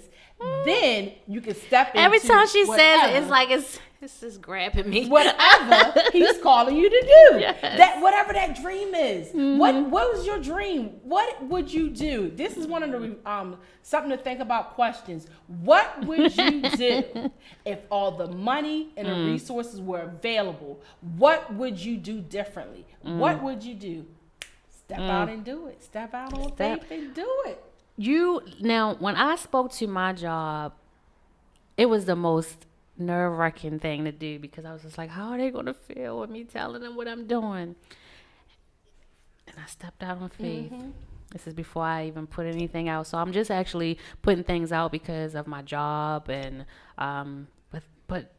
then you can step into every time she whatever, says it, it's like it's just grabbing me. Whatever he's calling you to do. Yes. That whatever that dream is. What was your dream? What would you do? This is one of the something to think about questions. What would you do if all the money and the resources were available? What would you do differently? What would you do? Step out and do it. Step out on faith and do it. Now, when I spoke to my job, it was the most nerve-wracking thing to do because I was just like, how are they going to feel with me telling them what I'm doing? And I stepped out on faith. This is before I even put anything out. So I'm just actually putting things out because of my job. And but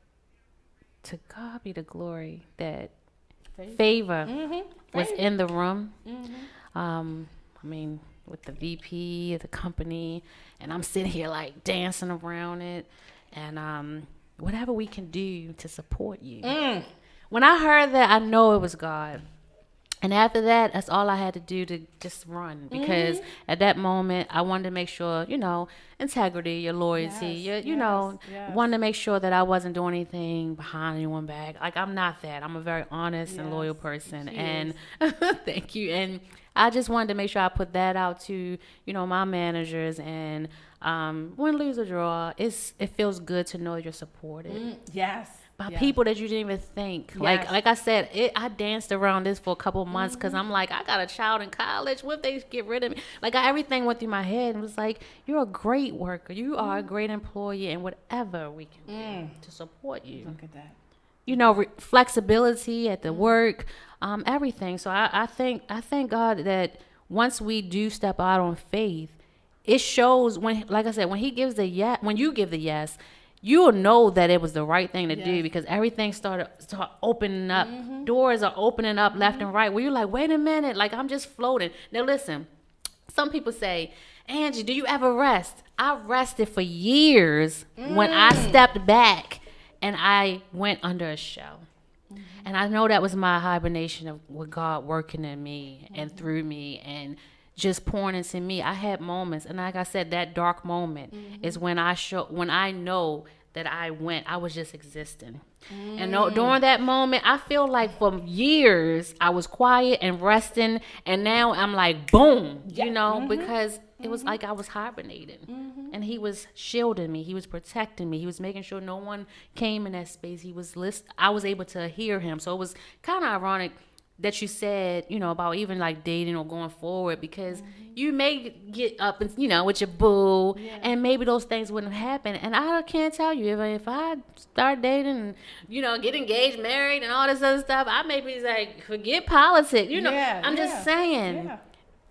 to God be the glory that favor was in the room. I mean, with the VP of the company, and I'm sitting here like dancing around it, and whatever we can do to support you. When I heard that, I know it was God. And after that, that's all I had to do to just run, because at that moment, I wanted to make sure, integrity, your loyalty, wanted to make sure that I wasn't doing anything behind anyone's back. Like, I'm not that. I'm a very honest and loyal person. And thank you. And I just wanted to make sure I put that out to, my managers. And win, lose, or draw, it feels good to know you're supported. By people that you didn't even think. Like I said, I danced around this for a couple of months because I'm like, I got a child in college. What if they get rid of me? Like, everything went through my head and was like, you're a great worker. You are a great employee, and whatever we can do to support you. Look at that. Flexibility at the work, everything. So I thank God that once we do step out on faith, it shows when, like I said, when He gives when you give the yes, you will know that it was the right thing to do, because everything started opening up. Doors are opening up left and right, where you're like, wait a minute, like, I'm just floating. Now listen, some people say, Angie, do you ever rest? I rested for years when I stepped back and I went under a shell. And I know that was my hibernation of with God working in me and through me and just pouring into me. I had moments, and like I said, that dark moment is when I know that I was just existing. And during that moment, I feel like for years I was quiet and resting, and now I'm like, boom, because it was like I was hibernating. And He was shielding me. He was protecting me. He was making sure no one came in that space. He was I was able to hear Him. So it was kind of ironic that you said, about even like dating or going forward, because you may get up and, with your boo, and maybe those things wouldn't happen. And I can't tell you, if I start dating and, get engaged, married, and all this other stuff, I may be like, forget politics. I'm just saying,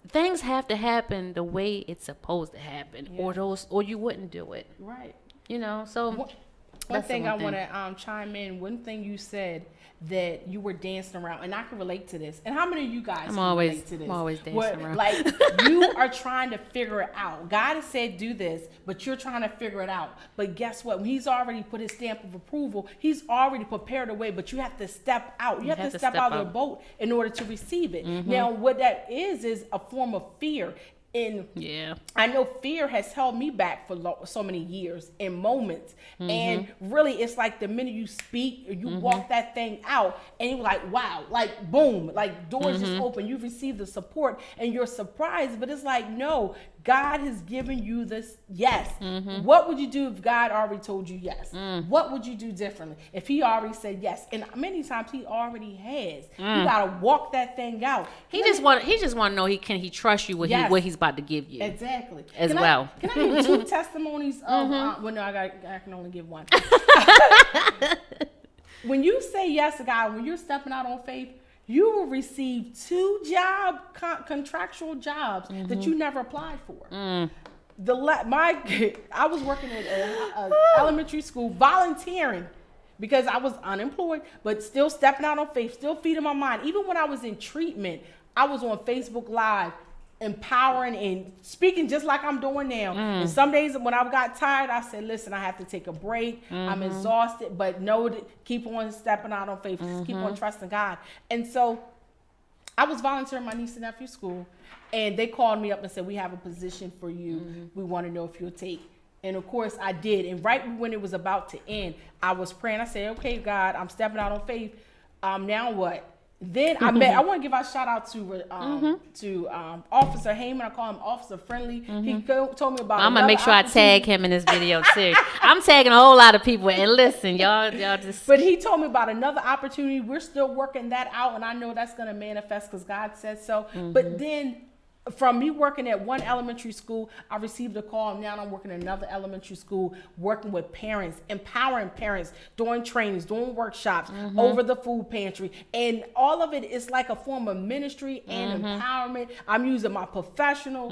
things have to happen the way it's supposed to happen, or you wouldn't do it. Right. So one thing I want to chime in. One thing you said, that you were dancing around, and I can relate to this. And how many of you guys relate to this? I'm always dancing around. Like, you are trying to figure it out. God has said do this, but you're trying to figure it out. But guess what? When He's already put His stamp of approval, He's already prepared a way, but you have to step out. You have to step out of the boat in order to receive it. Now, what that is a form of fear. I know fear has held me back for so many years in moments. And really, it's like the minute you speak or you walk that thing out, and you're like, wow, like, boom, like, doors just open. You've received the support and you're surprised. But it's like, no, God has given you this yes. What would you do if God already told you yes? What would you do differently if He already said yes? And many times He already has. You gotta walk that thing out. He just want to know, can he trust you with what He's about to give you. Exactly. As Can well. Can I give 2 testimonies of, well, no, I can only give 1. When you say yes to God, when you're stepping out on faith, you will receive 2 contractual jobs that you never applied for. I was working at an elementary school volunteering because I was unemployed, but still stepping out on faith, still feeding my mind. Even when I was in treatment, I was on Facebook Live, empowering and speaking just like I'm doing now. And some days when I got tired, I said, listen, I have to take a break. I'm exhausted, but keep on stepping out on faith. Just keep on trusting God. And so I was volunteering my niece and nephew school, and they called me up and said, we have a position for you. We want to know if you'll take. And of course I did. And right when it was about to end, I was praying. I said, okay, God, I'm stepping out on faith. Now what? Then I want to give a shout out to Officer Heyman. I call him Officer Friendly. He told me about. I'm gonna make sure I tag him in this video too. I'm tagging a whole lot of people. And listen, y'all just. But he told me about another opportunity. We're still working that out, and I know that's gonna manifest because God said so. But then, from me working at one elementary school, I received a call. Now I'm working at another elementary school, working with parents, empowering parents, doing trainings, doing workshops over the food pantry. And all of it is like a form of ministry and empowerment. I'm using my professional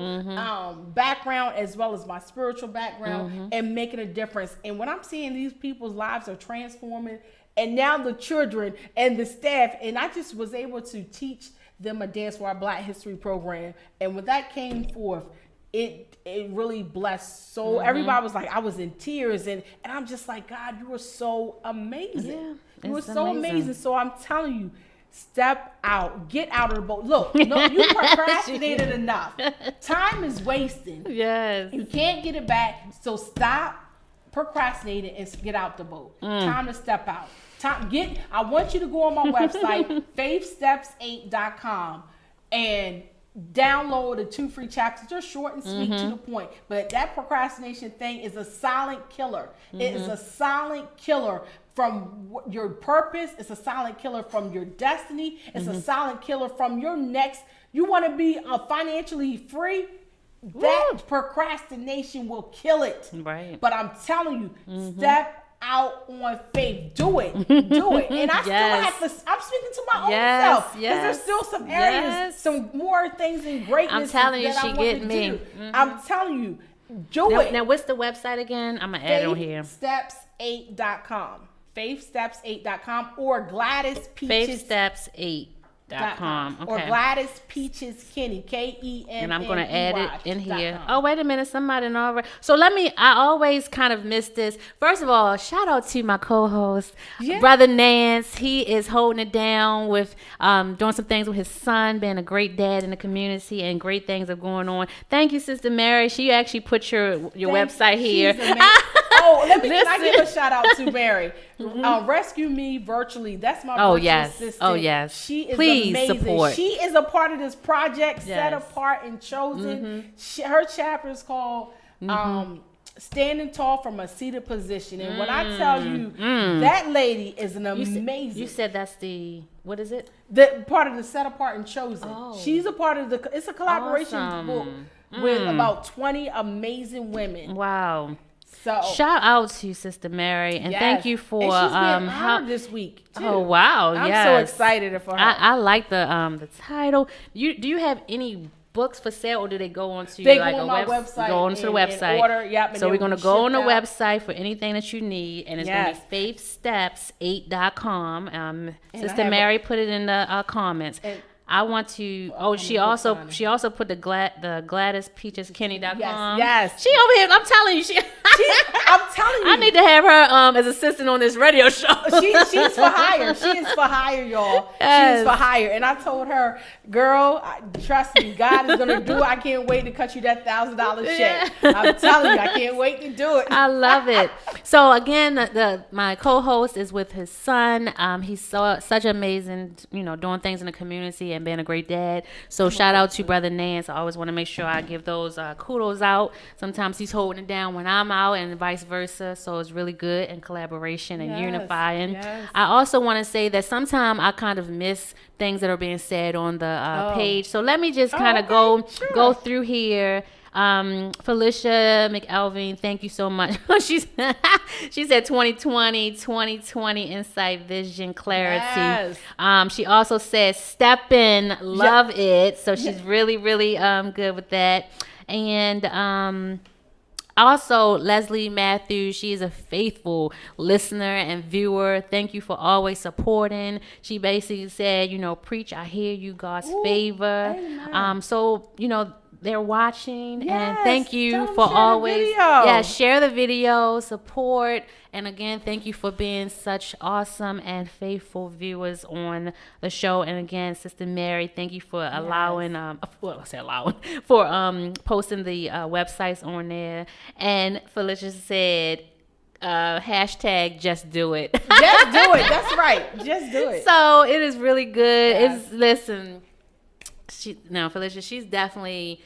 background as well as my spiritual background and making a difference. And when I'm seeing these people's lives are transforming, and now the children and the staff, and I just was able to teach them a Dance for Our Black History program. And when that came forth, it really blessed. So everybody was like, I was in tears, and I'm just like, God, you were so amazing. Yeah, you were so amazing. So I'm telling you, step out, get out of the boat. Look, no, you procrastinated enough. Time is wasting. Yes. You can't get it back. So stop procrastinating and get out the boat. Time to step out. I want you to go on my website, faithsteps8.com, and download the 2 free chapters. They're short and sweet to the point. But that procrastination thing is a silent killer. It is a silent killer from your purpose. It's a silent killer from your destiny. It's a silent killer from your next. You want to be financially free? That procrastination will kill it. Right. But I'm telling you, step out on faith. Do it. Do it. And I still have to, I'm speaking to my own self. Because there's still some areas, some more things in greatness. I'm telling you, that she I want getting to me. do. I'm telling you, do it. Now, what's the website again? I'm going to add it on here. Faithsteps8.com. Faithsteps8.com or Gladys Peaches. Faithsteps8.com. Okay. Or Gladys Peaches Kenney, Kenney. And I'm going to add it in here. Oh, wait a minute. Somebody already. So I always kind of miss this. First of all, shout out to my co-host, Brother Nance. He is holding it down with doing some things with his son, being a great dad in the community, and great things are going on. Thank you, Sister Mary. She actually put your website here. Can I give a shout out to Mary? Rescue Me Virtually. That's my virtual assistant. Oh, yes. She is amazing. Support. She is a part of this project, set apart and chosen. Her chapter is called Standing Tall from a Seated Position. And when I tell you, that lady is an amazing. You said that's what is it? The part of the set apart and chosen. Oh. She's a part of it's a collaboration book with about 20 amazing women. Wow. So shout out to Sister Mary, and thank you for and she's been honored this week too. Oh wow! I'm so excited for her. I like the title. Do you have any books for sale, or do they go onto go on my website? Go onto the website. And order, so we're gonna go on the website for anything that you need, and it's gonna be faithsteps8.com. Sister Mary put it in the comments. I want to. She also put the Gladys Peaches Kenney.com. Yes. She over here. I'm telling you. I'm telling you. I need to have her as assistant on this radio show. She's for hire. She is for hire, y'all. Yes. She is for hire. And I told her, girl, trust me, God is gonna do it. I can't wait to cut you that $1,000 check. I'm telling you, I can't wait to do it. I love it. So again, my co-host is with his son. He's such amazing, doing things in the community. and being a great dad. So shout out to Brother Nance. I always want to make sure I give those kudos out. Sometimes he's holding it down when I'm out and vice versa. So it's really good in collaboration and unifying. Yes. I also want to say that sometimes I kind of miss things that are being said on the page. So let me just kind of go through here. Felicia McElveen, thank you so much. she said 2020 insight, vision, clarity. Yes. She also said step in, love it. So she's really good with that. And also, Leslie Matthews, she is a faithful listener and viewer. Thank you for always supporting. She basically said, preach, I hear you, God's favor. Amen. So, they're watching, Yes, and thank you tell them for share the always video. share the video, support, and again, thank you for being such awesome and faithful viewers on the show. And again, Sister Mary, thank you for allowing for posting the websites on there. And Felicia said hashtag just do it. Just do it. That's right. Just do it. So it is really good. Yes. Listen, Felicia, she's definitely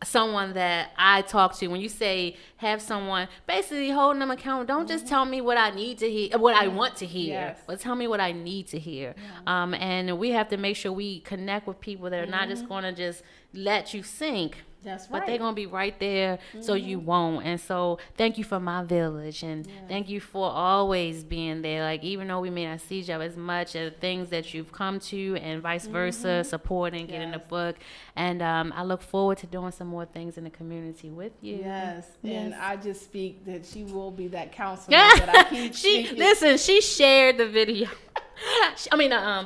someone that I talk to. When you say have someone basically holding them accountable, don't just tell me what I need to hear, what I want to hear, but tell me what I need to hear. And we have to make sure we connect with people that are not just going to just let you sink. That's right. But they're going to be right there so you won't. And so thank you for my village. And thank you for always being there. Like, even though we may not see each other as much, as things that you've come to and vice versa, supporting, getting the book. And I look forward to doing some more things in the community with you. Yes. And I just speak that she will be that counselor that I keep speaking. Listen, she shared the video.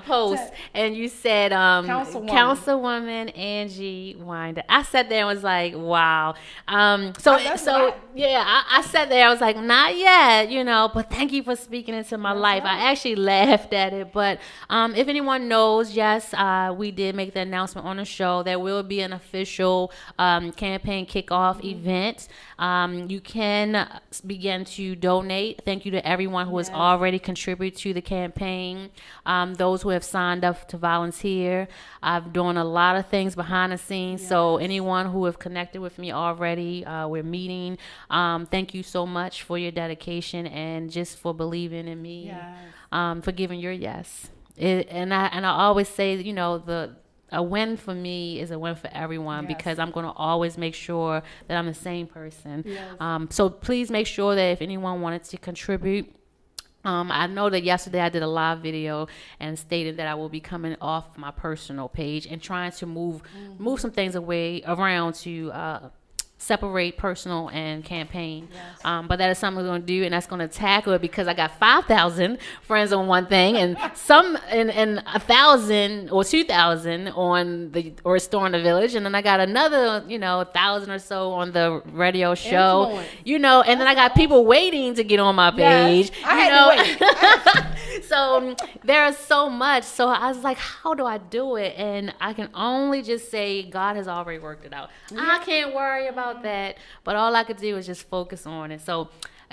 Post, and you said Councilwoman Angie Winder. I sat there and was like, wow. I sat there, I was like, not yet, but thank you for speaking into my life. Right. I actually laughed at it, but if anyone knows, yes, we did make the announcement on the show. There will be an official campaign kickoff event. You can begin to donate. Thank you to everyone who has already contributed to the campaign. Those who have signed up to volunteer. I've done a lot of things behind the scenes. So anyone who have connected with me already, we're meeting. Thank you so much for your dedication and just for believing in me. For giving your yes. And I always say, a win for me is a win for everyone because I'm going to always make sure that I'm the same person. So please make sure that if anyone wanted to contribute, I know that yesterday I did a live video and stated that I will be coming off my personal page and trying to move some things around to separate personal and campaign. But that is something we're going to do, and that's going to tackle it because I got 5,000 friends on one thing and some and 1,000 or 2,000 on the Restore in the Village, and then I got another 1,000 or so on the radio show. Influence. And then I got people waiting to get on my page. I had to wait. So there's so much. So I was like, how do I do it? And I can only just say God has already worked it out. I can't worry about that, but all I could do is just focus on it. So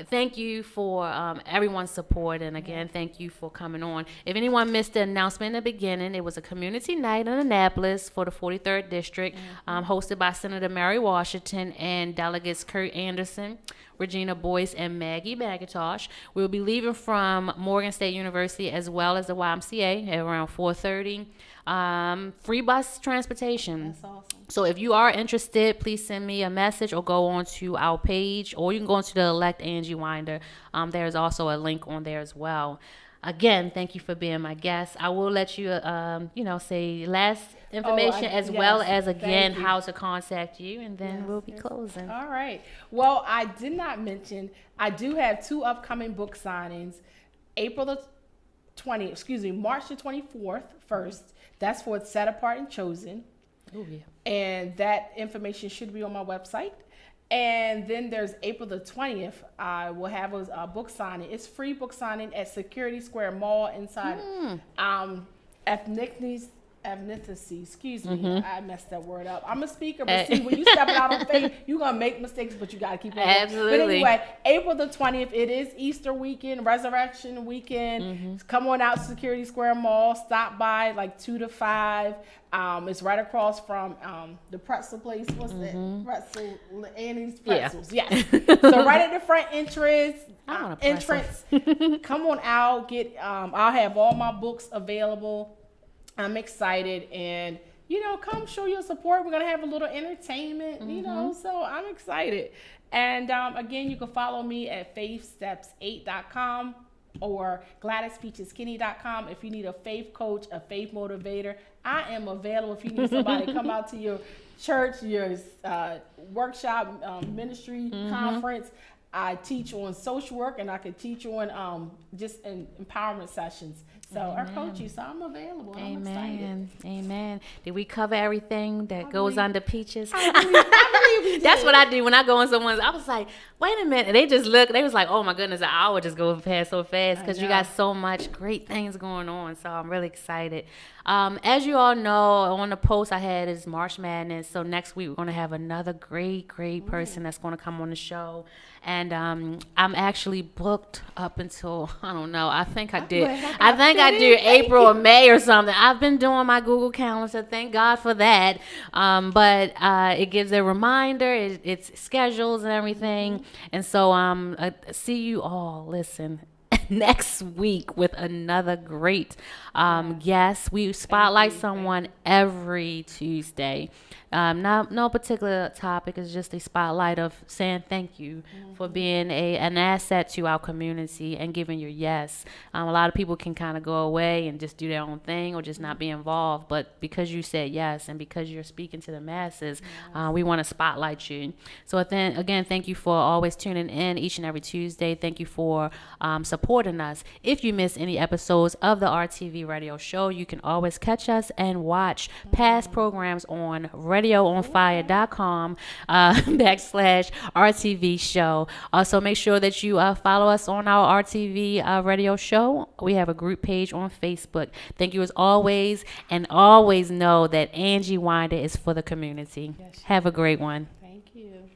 thank you for everyone's support, and again, thank you for coming on. If anyone missed the announcement in the beginning, it was a community night in Annapolis for the 43rd District, hosted by Senator Mary Washington and delegates Kurt Anderson, Regina Boyce, and Maggie McIntosh. We'll be leaving from Morgan State University as well as the YMCA at around 4:30. Free bus transportation. That's awesome. So if you are interested, please send me a message or go on to our page, or you can go onto the Elect Angie Winder. There's also a link on there as well. Again, thank you for being my guest. I will let you, say last information well as, again, how to contact you, and then we'll be closing. All right. Well, I did not mention, I do have 2 upcoming book signings. March the 24th, first. That's for Set Apart and Chosen. Oh, yeah. And that information should be on my website. And then there's April the 20th. I will have a book signing. It's free book signing at Security Square Mall inside Ethnicity ethnicity. Excuse me, I messed that word up. I'm a speaker, but see, when you step out on faith, you're gonna make mistakes, but you gotta keep on. Absolutely. But anyway, April the 20th, it is Easter weekend, Resurrection weekend. Come on out to Security Square Mall. Stop by like 2 to 5. It's right across from the pretzel place. What's that? Pretzel, Annie's Pretzels. Yeah. Yes. So right at the front entrance. Come on out. I'll have all my books available. I'm excited, and come show your support. We're gonna have a little entertainment, so I'm excited. And again, you can follow me at faithsteps8.com or GladysPeachesKenney.com if you need a faith coach, a faith motivator. I am available if you need somebody to come out to your church, your workshop, ministry conference. I teach on social work, and I could teach on just empowerment sessions. So I coach you, so I'm available. I'm excited. Amen. Did we cover everything that goes under Peaches? I believe we did. That's what I do when I go on someone's. I was like, wait a minute. And they just look. They was like, oh my goodness, an hour just go past so fast because you got so much great things going on. So I'm really excited. As you all know, on the post I had is March Madness. So next week we're going to have another great person that's going to come on the show. And I'm actually booked up until, I don't know, I think I do April or May or something. I've been doing my Google Calendar, thank God for that. But it gives a reminder, it's schedules and everything. And so see you all, listen, next week with another great guest. We spotlight someone every Tuesday. No particular topic. It's just a spotlight of saying thank you for being an asset to our community and giving your yes. A lot of people can kind of go away and just do their own thing or just not be involved. But because you said yes and because you're speaking to the masses, we want to spotlight you. So again, thank you for always tuning in each and every Tuesday. Thank you for supporting us. If you miss any episodes of the RTV Radio Show, you can always catch us and watch past programs on radioonfire.com /RTV show. Also, make sure that you follow us on our RTV Radio Show. We have a group page on Facebook. Thank you as always, and always know that Angie Winder is for the community. Yes, have a great one. Thank you.